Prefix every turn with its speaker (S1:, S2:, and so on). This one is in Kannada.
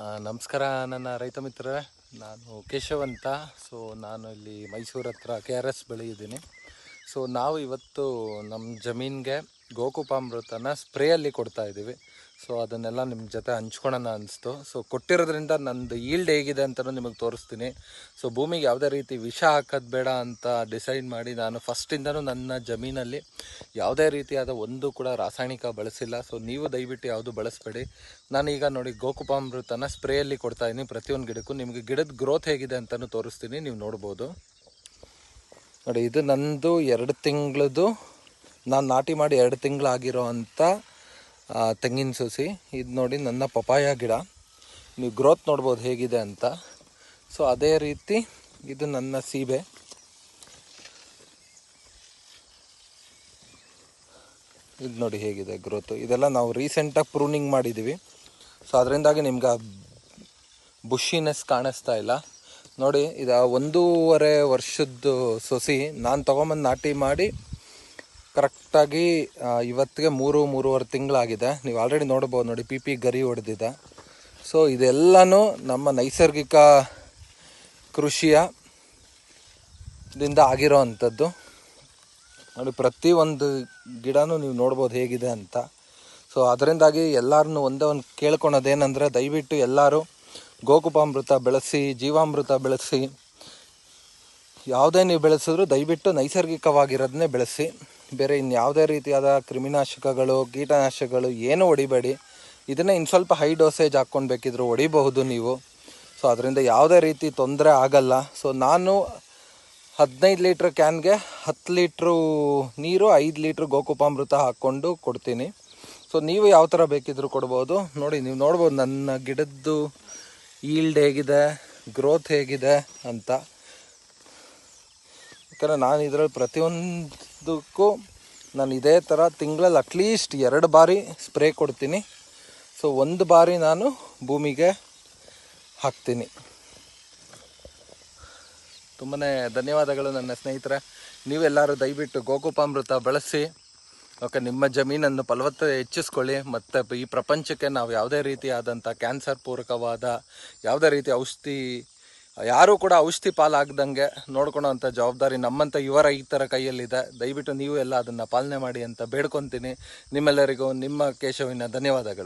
S1: ನಮಸ್ಕಾರ ನನ್ನ ರೈತ ಮಿತ್ರರೇ, ನಾನು ಕೇಶವ್ ಅಂತ. ಸೊ ನಾನು ಇಲ್ಲಿ ಮೈಸೂರು ಹತ್ರ KRS ಬಳಿ ಇದ್ದೀನಿ. ಸೊ ನಾವು ಇವತ್ತು ನಮ್ಮ ಜಮೀನಿಗೆ ಗೋಕುಪಾಮೃತನ ಸ್ಪ್ರೇಯಲ್ಲಿ ಕೊಡ್ತಾ ಇದ್ದೀವಿ. ಸೊ ಅದನ್ನೆಲ್ಲ ನಿಮ್ಮ ಜೊತೆ ಹಂಚ್ಕೊಳ್ಳೋಣ ಅನಿಸ್ತು. ಸೊ ಕೊಟ್ಟಿರೋದ್ರಿಂದ ನಂದು ಈಲ್ಡ್ ಹೇಗಿದೆ ಅಂತಲೂ ನಿಮಗೆ ತೋರಿಸ್ತೀನಿ. ಸೊ ಭೂಮಿಗೆ ಯಾವುದೇ ರೀತಿ ವಿಷ ಹಾಕೋದು ಬೇಡ ಅಂತ ಡಿಸೈಡ್ ಮಾಡಿ ನಾನು ಫಸ್ಟಿಂದನೂ ನನ್ನ ಜಮೀನಲ್ಲಿ ಯಾವುದೇ ರೀತಿಯಾದ ಒಂದು ಕೂಡ ರಾಸಾಯನಿಕ ಬಳಸಿಲ್ಲ. ಸೊ ನೀವು ದಯವಿಟ್ಟು ಯಾವುದು ಬಳಸಬೇಡಿ. ನಾನೀಗ ನೋಡಿ ಗೋಕುಪಾಮೃತನ ಸ್ಪ್ರೇಯಲ್ಲಿ ಕೊಡ್ತಾ ಇದ್ದೀನಿ ಪ್ರತಿಯೊಂದು ಗಿಡಕ್ಕೂ. ನಿಮಗೆ ಗಿಡದ ಗ್ರೋತ್ ಹೇಗಿದೆ ಅಂತಲೂ ತೋರಿಸ್ತೀನಿ, ನೀವು ನೋಡ್ಬೋದು. ನೋಡಿ, ಇದು ನಂದು 2 ತಿಂಗಳದು, ನಾನು ನಾಟಿ ಮಾಡಿ 2 ತಿಂಗಳಾಗಿರೋ ಅಂಥ ತೆಂಗಿನ ಸಸಿ. ಇದು ನೋಡಿ ನನ್ನ ಪಪಾಯ ಗಿಡ, ನೀವು ಗ್ರೋತ್ ನೋಡ್ಬೋದು ಹೇಗಿದೆ ಅಂತ. ಸೊ ಅದೇ ರೀತಿ ಇದು ನನ್ನ ಸೀಬೆ. ಇದು ನೋಡಿ ಹೇಗಿದೆ ಗ್ರೋತು. ಇದೆಲ್ಲ ನಾವು ರೀಸೆಂಟಾಗಿ ಪ್ರೂನಿಂಗ್ ಮಾಡಿದ್ದೀವಿ. ಸೊ ಅದರಿಂದಾಗಿ ನಿಮ್ಗೆ ಬುಷಿನೆಸ್ ಕಾಣಿಸ್ತಾ ಇಲ್ಲ. ನೋಡಿ, ಇದು 1.5 ವರ್ಷದ ಸಸಿ ನಾನು ತೊಗೊಂಬಂದು ನಾಟಿ ಮಾಡಿ ಕರೆಕ್ಟಾಗಿ ಇವತ್ತಿಗೆ 3-3.5 ತಿಂಗಳಾಗಿದೆ. ನೀವು ಆಲ್ರೆಡಿ ನೋಡ್ಬೋದು. ನೋಡಿ, ಪಿ ಗರಿ ಹೊಡೆದಿದೆ. ಸೊ ಇದೆಲ್ಲನೂ ನಮ್ಮ ನೈಸರ್ಗಿಕ ಕೃಷಿಯ ದಿಂದ ಆಗಿರೋ ಅಂಥದ್ದು. ನೋಡಿ, ಪ್ರತಿಯೊಂದು ಗಿಡನೂ ನೀವು ನೋಡ್ಬೋದು ಹೇಗಿದೆ ಅಂತ. ಸೊ ಅದರಿಂದಾಗಿ ಎಲ್ಲರನ್ನೂ ಒಂದೇ ಒಂದು ಕೇಳ್ಕೊಳೋದೇನೆಂದರೆ, ದಯವಿಟ್ಟು ಎಲ್ಲರೂ ಗೋಕುಪಾಮೃತ ಬೆಳೆಸಿ, ಜೀವಾಮೃತ ಬೆಳೆಸಿ. ಯಾವುದೇ ನೀವು ಬೆಳೆಸಿದ್ರು ದಯವಿಟ್ಟು ನೈಸರ್ಗಿಕವಾಗಿರೋದನ್ನೇ ಬೆಳೆಸಿ. ಬೇರೆ ಇನ್ಯಾವುದೇ ರೀತಿಯಾದ ಕ್ರಿಮಿನಾಶಕಗಳು, ಕೀಟನಾಶಕಗಳು ಏನೂ ಹೊಡಿಬೇಡಿ. ಇದನ್ನೇ ಇನ್ನು ಸ್ವಲ್ಪ ಹೈ ಡೋಸೇಜ್ ಹಾಕ್ಕೊಂಡು ಬೇಕಿದ್ರು ಹೊಡಿಬಹುದು ನೀವು. ಸೊ ಅದರಿಂದ ಯಾವುದೇ ರೀತಿ ತೊಂದರೆ ಆಗಲ್ಲ. ಸೊ ನಾನು 15 ಲೀಟ್ರ್ ಕ್ಯಾನ್ಗೆ 10 ಲೀಟ್ರು ನೀರು, 5 ಲೀಟ್ರ್ ಗೋಕುಪಾಮೃತ ಹಾಕ್ಕೊಂಡು ಕೊಡ್ತೀನಿ. ಸೊ ನೀವು ಯಾವ ಥರ ಬೇಕಿದ್ರೂ ಕೊಡ್ಬೋದು. ನೋಡಿ, ನೀವು ನೋಡ್ಬೋದು ನನ್ನ ಗಿಡದ್ದು ಈಲ್ಡ್ ಹೇಗಿದೆ, ಗ್ರೋತ್ ಹೇಗಿದೆ ಅಂತ. ಯಾಕಂದರೆ ನಾನು ಇದರಲ್ಲಿ ಪ್ರತಿಯೊಂದಕ್ಕೂ ನಾನು ಇದೇ ಥರ ತಿಂಗಳಲ್ಲಿ ಅಟ್ಲೀಸ್ಟ್ 2 ಬಾರಿ ಸ್ಪ್ರೇ ಕೊಡ್ತೀನಿ. ಸೊ 1 ಬಾರಿ ನಾನು ಭೂಮಿಗೆ ಹಾಕ್ತೀನಿ. ತುಂಬಾ ಧನ್ಯವಾದಗಳು ನನ್ನ ಸ್ನೇಹಿತರೆ. ನೀವೆಲ್ಲರೂ ದಯವಿಟ್ಟು ಗೋಕುಪಾಮೃತ ಬಳಸಿ. ಓಕೆ, ನಿಮ್ಮ ಜಮೀನನ್ನು ಫಲವತ್ತತೆ ಹೆಚ್ಚಿಸ್ಕೊಳ್ಳಿ. ಮತ್ತು ಈ ಪ್ರಪಂಚಕ್ಕೆ ನಾವು ಯಾವುದೇ ರೀತಿಯಾದಂಥ ಕ್ಯಾನ್ಸರ್ ಪೂರಕವಾದ ಯಾವುದೇ ರೀತಿ ಔಷಧಿ, ಯಾರೂ ಕೂಡ ಔಷಧಿ ಪಾಲಾಗ್ದಂಗೆ ನೋಡ್ಕೊಳೋ ಅಂಥ ಜವಾಬ್ದಾರಿ ನಮ್ಮಂಥ ಯುವ ರೈತರ ಕೈಯಲ್ಲಿದೆ. ದಯವಿಟ್ಟು ನೀವು ಎಲ್ಲ ಅದನ್ನು ಪಾಲನೆ ಮಾಡಿ ಅಂತ ಬೇಡ್ಕೊತೀನಿ. ನಿಮ್ಮೆಲ್ಲರಿಗೂ ನಿಮ್ಮ ಕೇಶವಿನ ಧನ್ಯವಾದಗಳು.